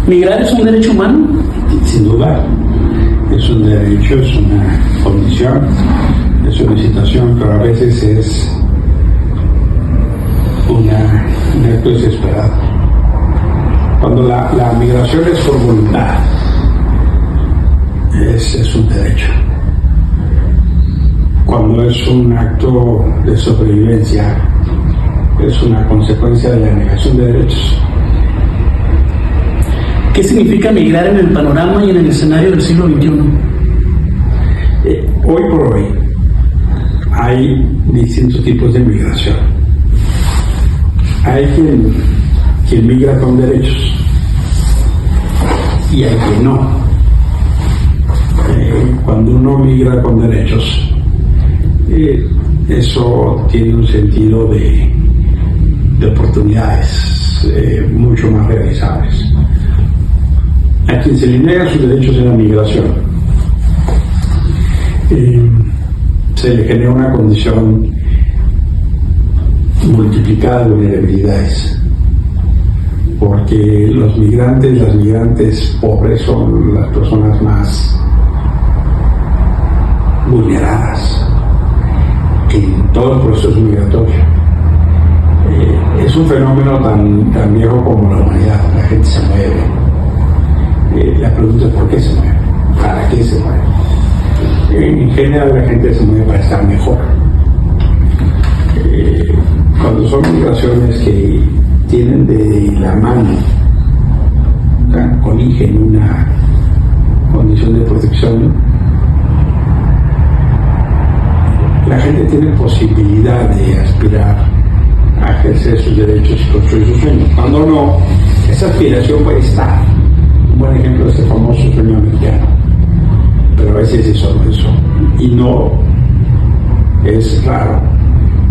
¿Migrar es un derecho humano? Sin duda, es un derecho, es una condición, es una situación, pero a veces es un acto desesperado. Cuando la migración es por voluntad, es un derecho. Cuando es un acto de sobrevivencia, es una consecuencia de la negación de derechos. ¿Qué significa migrar en el panorama y en el escenario del siglo XXI? Hoy por hoy hay distintos tipos de migración. Hay quien migra con derechos y hay quien no. Cuando uno migra con derechos, eso tiene un sentido de oportunidades mucho más realizables. A quien se le niegan sus derechos en la migración, se le genera una condición multiplicada de vulnerabilidades, porque las migrantes pobres son las personas más vulneradas en todo el proceso migratorio. Es un fenómeno tan viejo como la humanidad. La gente se mueve. La pregunta es ¿por qué se mueve? ¿Para qué se mueve? En general la gente se mueve para estar mejor. Cuando son migraciones que tienen de la mano, coligen una condición de protección, la gente tiene posibilidad de aspirar a ejercer sus derechos y construir sus sueños. Cuando no, esa aspiración puede estar. Un buen ejemplo es el famoso sueño americano, pero a veces es solo eso, y no es raro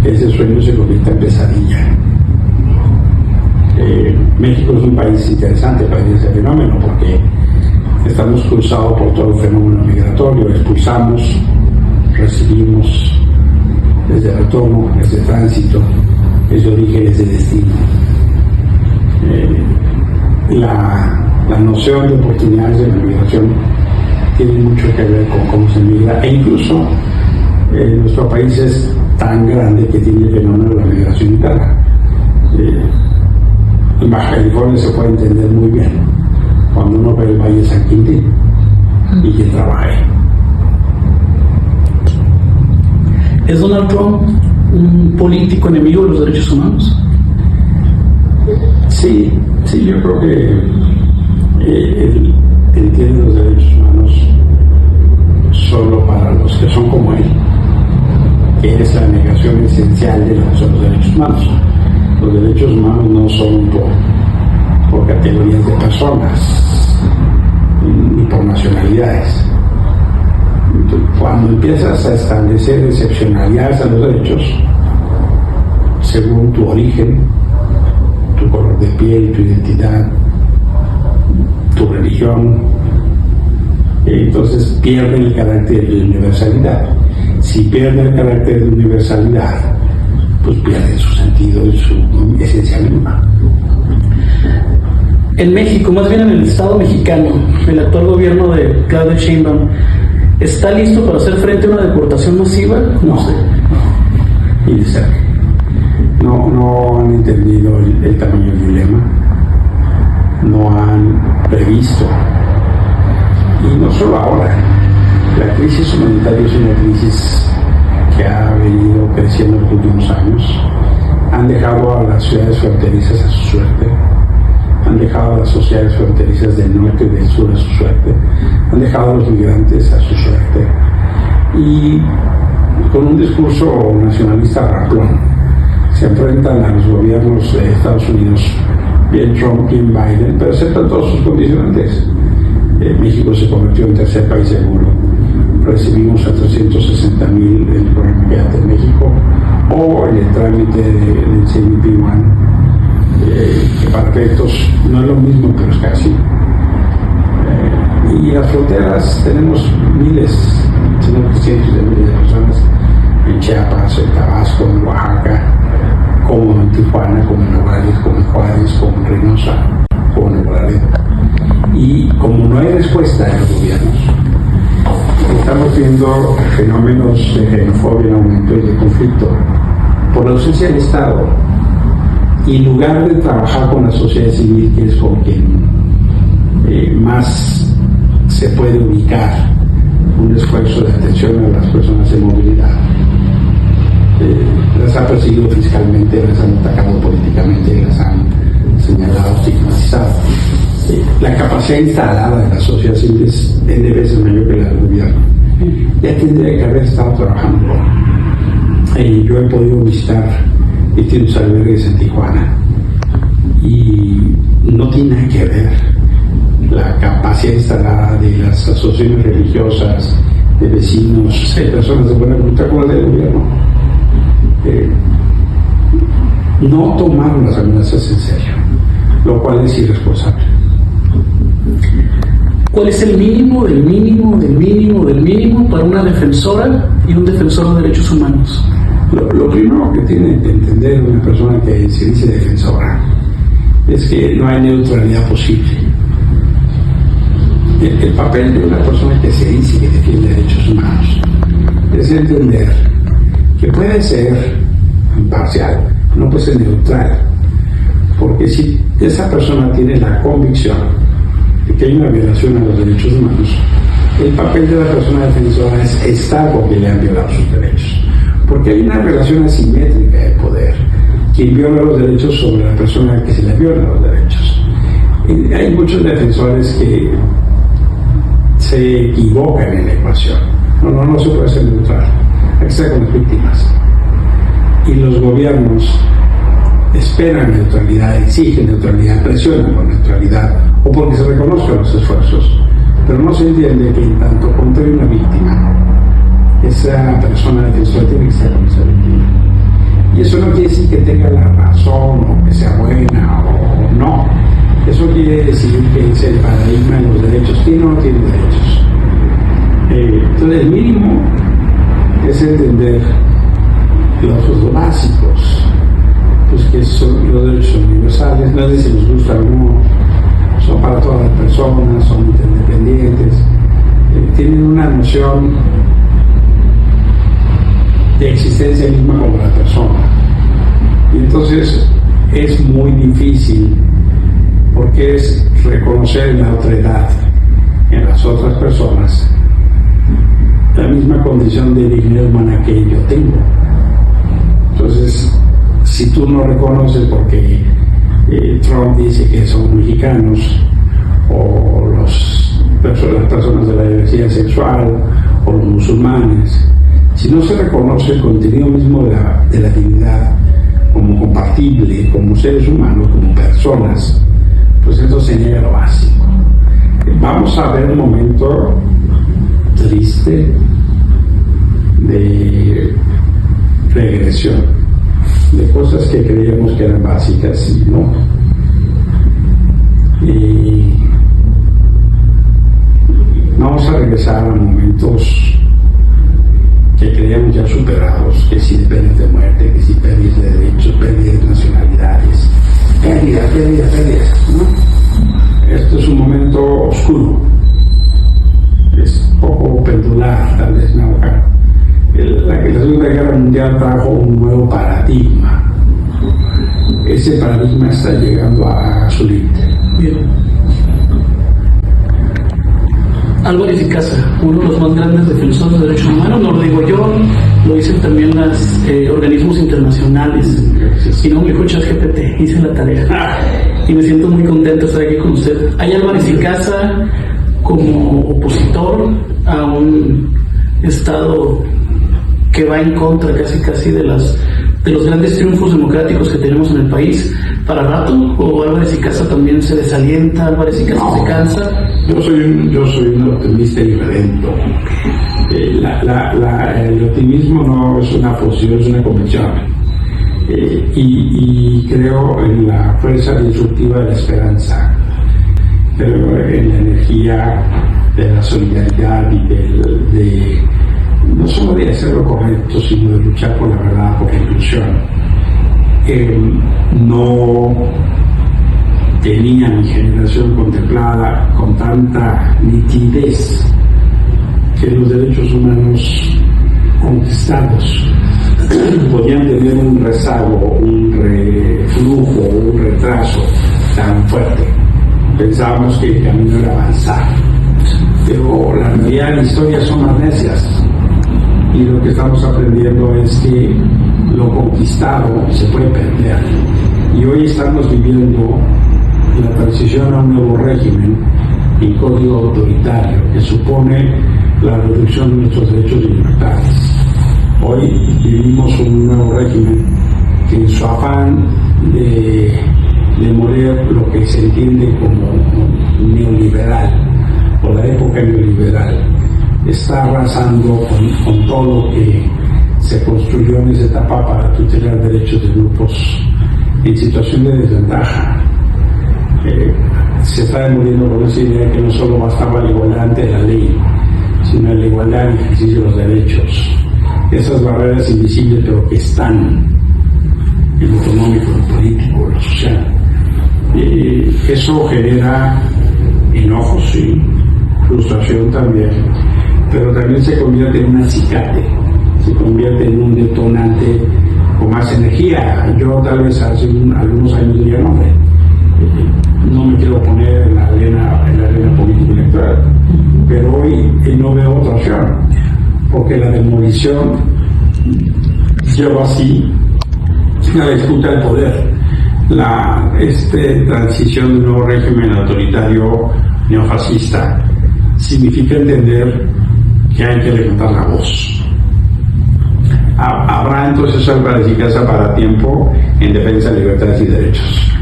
que ese sueño se convierta en pesadilla. México es un país interesante para ese fenómeno porque estamos cruzados por todo el fenómeno migratorio, expulsamos, recibimos, desde retorno, desde tránsito, desde origen, desde destino. La noción de oportunidades de la migración tiene mucho que ver con cómo se migra, e incluso nuestro país es tan grande que tiene el fenómeno de la migración interna. En Baja California se puede entender muy bien cuando uno ve el Valle de San Quintín y quien trabaja ahí. ¿Es Donald Trump un político enemigo de los derechos humanos? Sí, yo creo que él entiende los derechos humanos solo para los que son como él, que es la negación esencial de los derechos humanos. Los derechos humanos no son por categorías de personas ni por nacionalidades. Cuando empiezas a establecer excepcionalidades a los derechos según tu origen, tu color de piel, tu identidad, tu religión, entonces pierde el carácter de universalidad. Si pierde el carácter de universalidad, pues pierde su sentido y su esencia misma. En México, más bien en el Estado mexicano, el actual gobierno de Claudia Sheinbaum ¿está listo para hacer frente a una deportación masiva? No sé. Y de cerca. No han entendido el tamaño del dilema. No han previsto. Y no solo ahora. La crisis humanitaria es una crisis que ha venido creciendo en los últimos años. Han dejado a las ciudades fronterizas a su suerte. Han dejado a las sociedades fronterizas del norte y del sur a su suerte. Han dejado a los migrantes a su suerte. Y con un discurso nacionalista ramplón, se enfrentan a los gobiernos de Estados Unidos, bien Trump, bien Biden, pero aceptan todos sus condicionantes. México se convirtió en tercer país seguro. Recibimos a 360,000 del programa Quédate en México, o en el trámite del CBP-1, que para efectos no es lo mismo, pero es casi. Y las fronteras tenemos miles, cientos de miles de personas en Chiapas, en Tabasco, en Oaxaca, como en Tijuana, como en Nogales, como en Juárez, como en Reynosa, como en Nuevo Laredo. Y como no hay respuesta de los gobiernos, estamos viendo fenómenos de xenofobia en aumento y de conflicto por la ausencia del Estado. Y en lugar de trabajar con la sociedad civil, que es con quien más se puede ubicar un esfuerzo de atención a las personas en movilidad, las ha perseguido fiscalmente, las han atacado políticamente, las han señalado, estigmatizado. La capacidad instalada de la sociedad civil es N veces mayor que la del gobierno. Ya tendría que haber estado trabajando. Yo he podido visitar distintos albergues en Tijuana y no tiene nada que ver la capacidad instalada de las asociaciones religiosas, de vecinos, de personas de buena voluntad con la del gobierno. No tomaron las amenazas en serio, lo cual es irresponsable. ¿Cuál es el mínimo del mínimo del mínimo del mínimo para una defensora y un defensor de derechos humanos? Lo primero que tiene que entender una persona que se dice defensora es que no hay neutralidad posible. El papel de una persona que se dice que defiende derechos humanos es entender que puede ser imparcial, no puede ser neutral, porque si esa persona tiene la convicción de que hay una violación a los derechos humanos, el papel de la persona defensora es estar porque le han violado sus derechos, porque hay una relación asimétrica de poder. Quien viola los derechos sobre la persona que se le viola los derechos. Y hay muchos defensores que se equivocan en la ecuación. No se puede ser neutral. Hay que estar con las víctimas. Y los gobiernos esperan neutralidad, exigen neutralidad, presionan por neutralidad o porque se reconozcan los esfuerzos. Pero no se entiende que en tanto cuanto hay una víctima, esa persona defensora tiene que estar con esa víctima. Y eso no quiere decir que tenga la razón o que sea buena o no. Eso quiere decir que es el paradigma de los derechos. ¿Tiene o no tiene derechos? Entonces el mínimo es entender los básicos, pues que son los derechos universales, no es si nos gusta o no, son para todas las personas, son interdependientes, tienen una noción de existencia misma como la persona. Y entonces es muy difícil porque es reconocer en la otra edad, en las otras personas, la misma condición de dignidad humana que yo tengo. Entonces, si tú no reconoces porque Trump dice que son mexicanos, o las personas de la diversidad sexual, o los musulmanes, si no se reconoce el contenido mismo de la dignidad como compartible, como seres humanos, como personas, pues eso se niega lo básico. Vamos a ver un momento triste de regresión, de cosas que creíamos que eran básicas y no. Y vamos a regresar a momentos que creíamos ya superados, que si dependen de muerte, que si pérdidas de derechos, pérdidas de nacionalidades, pérdidas, ¿no? Esto es un momento oscuro, es poco pendular, tal vez, ¿no? La Segunda Guerra Mundial trajo un nuevo paradigma. Ese paradigma está llegando a su límite. Bien. Álvarez y Casa, uno de los más grandes defensores de derechos humanos, no lo digo yo, lo dicen también los organismos internacionales. Y no me escuchas GPT, hice la tarea. Y me siento muy contento de estar aquí con usted. Hay Álvarez y Casa como opositor a un Estado que va en contra casi de los grandes triunfos democráticos que tenemos en el país para rato, o Álvarez y Casa también se desalienta, Álvarez y Casa se cansa. Yo soy un optimista irredento. El optimismo no es una posición, es una convicción. Y creo en la fuerza disruptiva de la esperanza, creo en la energía de la solidaridad y de no solo de hacer lo correcto, sino de luchar por la verdad, por la inclusión. No tenía mi generación contemplada con tanta nitidez que los derechos humanos conquistados podían tener un rezago, un reflujo, un retraso tan fuerte. Pensábamos que el camino era avanzar, pero la realidad de la historia son más necias, y lo que estamos aprendiendo es que lo conquistado se puede perder, y hoy estamos viviendo la transición a un nuevo régimen en código autoritario que supone la reducción de nuestros derechos y libertades. Hoy vivimos un nuevo régimen que, en su afán de demoler lo que se entiende como neoliberal o la época neoliberal, está arrasando con todo lo que se construyó en esa etapa para tutelar derechos de grupos en situación de desventaja. Se está demoliendo con esa idea que no solo bastaba la igualdad ante la ley, sino la igualdad en el ejercicio de los derechos. Esas barreras invisibles, pero que están en lo económico, en lo político, en lo social. Eso genera enojos y frustración también, pero también se convierte en un acicate, se convierte en un detonante con más energía. Yo tal vez hace algunos años diría, no me quiero poner en la arena política electoral, pero hoy no veo otra opción, porque la demolición lleva así la disputa del poder, la transición de un nuevo régimen autoritario neofascista significa entender que hay que levantar la voz. Habrá entonces algo de eficacia para tiempo en defensa de libertades y derechos.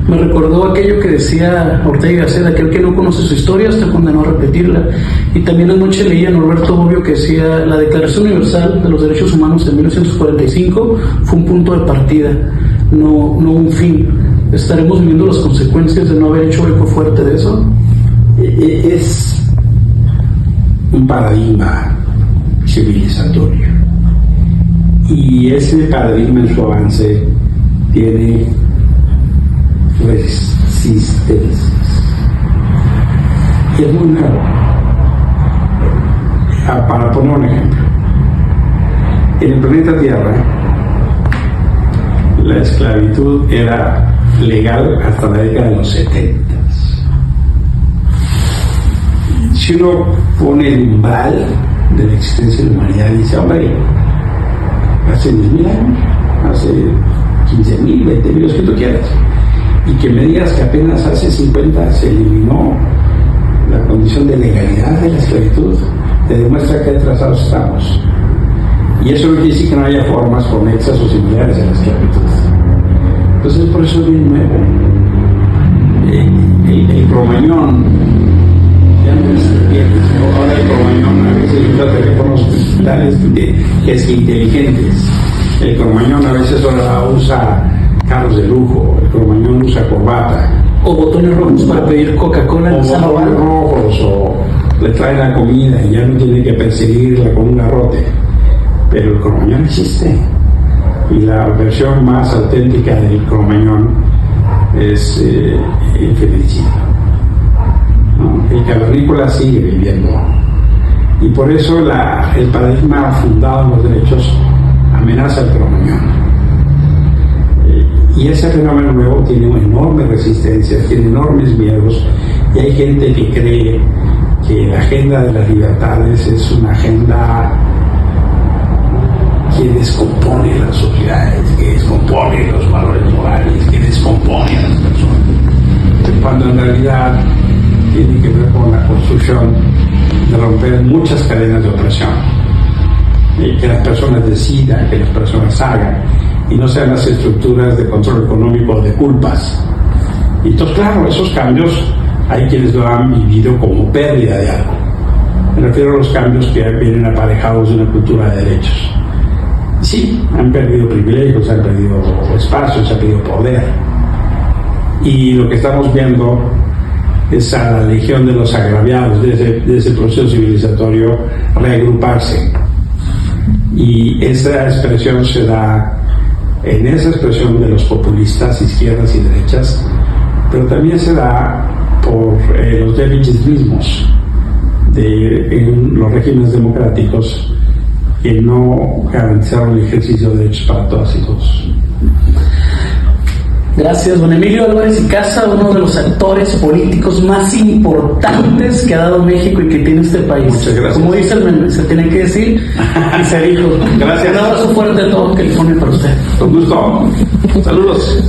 Me recordó aquello que decía Ortega y Gasset: aquel que no conoce su historia está condenado a repetirla. Y también anoche leía a Norberto Bobbio que decía: la Declaración Universal de los Derechos Humanos de 1945 fue un punto de partida, no un fin. ¿Estaremos viviendo las consecuencias de no haber hecho eco fuerte de eso? Es un paradigma civilizatorio, y ese paradigma en su avance tiene resistencias, y es muy nuevo. Para poner un ejemplo, en el planeta Tierra la esclavitud era legal hasta la década de los 70. Si uno pone el umbral de la existencia de la humanidad y dice, hombre, hace 10.000 años, hace 15.000, 20.000, los que tú quieras, y que me digas que apenas hace 50 se eliminó la condición de legalidad de la esclavitud, te demuestra que atrasados estamos. Y eso no quiere decir que no haya formas conexas o similares a la esclavitud. Entonces, por eso es bien nuevo. El cromañón, ya no es ahora el cromañón a veces usa teléfonos tales que inteligentes. El cromañón a veces ahora usa carros de lujo, el cromañón usa corbata. O botones rojos para pedir Coca-Cola en San Juan. Rojos, o le trae la comida y ya no tiene que perseguirla con un garrote. Pero el cromañón existe, y la versión más auténtica del cromañón es el feminicidio, ¿no? El cavernícola sigue viviendo, y por eso el paradigma fundado en los derechos amenaza el cromañón. Y ese fenómeno nuevo tiene una enorme resistencia, tiene enormes miedos, y hay gente que cree que la agenda de las libertades es una agenda que descompone las sociedades, que descompone los valores morales, que descompone a las personas, cuando en realidad tiene que ver con la construcción de romper muchas cadenas de opresión, que las personas decidan, que las personas hagan, y no sean las estructuras de control económico o de culpas. Y entonces, claro, esos cambios hay quienes lo han vivido como pérdida de algo. Me refiero a los cambios que vienen aparejados de una cultura de derechos. Sí, han perdido privilegios, han perdido espacios, han perdido poder. Y lo que estamos viendo es a la legión de los agraviados de ese proceso civilizatorio reagruparse. Y esa expresión se da en esa expresión de los populistas, izquierdas y derechas, pero también se da por los déficits mismos en los regímenes democráticos que no garantizaron el ejercicio de derechos para todas y todos. Gracias, don Emilio Álvarez y Casa, uno de los actores políticos más importantes que ha dado México y que tiene este país. Muchas gracias. Como dice el meme, se tiene que decir y se dijo. Gracias. Un abrazo fuerte de todo California para usted. Con gusto. Saludos.